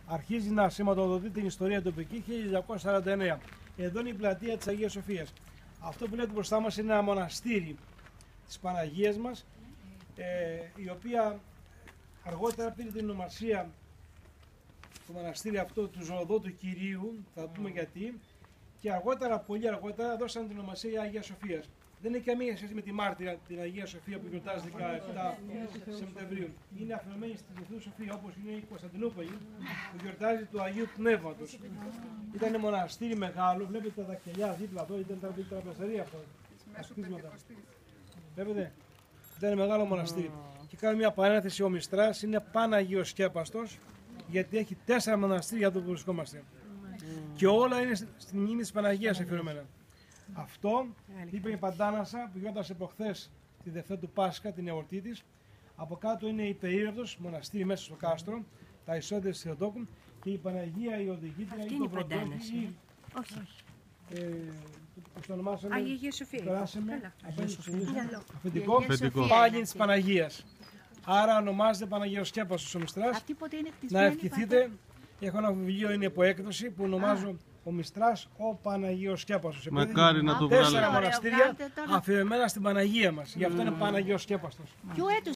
αρχίζει να σηματοδοτεί την ιστορία τοπική 1249. Εδώ είναι η πλατεία της Αγίας Σοφίας. Αυτό που λέτε μπροστά μας είναι ένα μοναστήρι της Παναγίας μας, η οποία αργότερα πήρε την ονομασία, το μοναστήρι αυτό, του Ζωοδότου Κυρίου, θα πούμε γιατί, και αργότερα, πολύ αργότερα, δώσαν την ονομασία Αγία Σοφίας. Δεν έχει καμία σχέση με τη μάρτυρα, την Αγία Σοφία που γιορτάζει 17 Σεπτεμβρίου. Είναι αφιερωμένη στη Θεού Σοφία, όπως είναι η Κωνσταντινούπολη που γιορτάζει του Αγίου Πνεύματος. Ήταν μοναστήρι μεγάλο, βλέπετε τα δαχτυλιά δίπλα εδώ, ήταν τα τραπεζαρία αυτό. Τα κτίσματα. Βλέπετε, ήταν μεγάλο μοναστήρι. Και κάνω μια παρένθεση, ο Μιστράς είναι παναγιοσκέπαστος, γιατί έχει 4 μοναστήρια εδώ που βρισκόμαστε. Και όλα είναι στην μνήμη της Παναγίας αφιερωμένα. Αυτό είπε η Παντάνασα που γιόρτασε προχθές τη Δευτέρα του Πάσχα, την εορτή της. Από κάτω είναι η Περίρρευτος, μοναστήρι μέσα στο κάστρο, τα ισόντια της Θεοτόκου, και η Παναγία η οδηγήτρια ή το Βροντόκι. Όχι. Πώς το ονομάσαμε, Αγία Σοφία. περάσαμε, αφεντικό, πάγιν της Παναγίας. Άρα ονομάζεται Παναγιοσκέπαστος ο Μιστράς. Αυτή ποτέ είναι Να ευχηθείτε, έχω ένα βιβλίο, είναι από έκδοση που ονομάζω ο Μιστράς ο Παναγιοσκέπαστος. Μακάρι να το 4 βγάλω. μοναστήρια αφιερωμένα στην Παναγία μας. Γι' αυτό είναι Παναγιοσκέπαστος. Ποιο έτος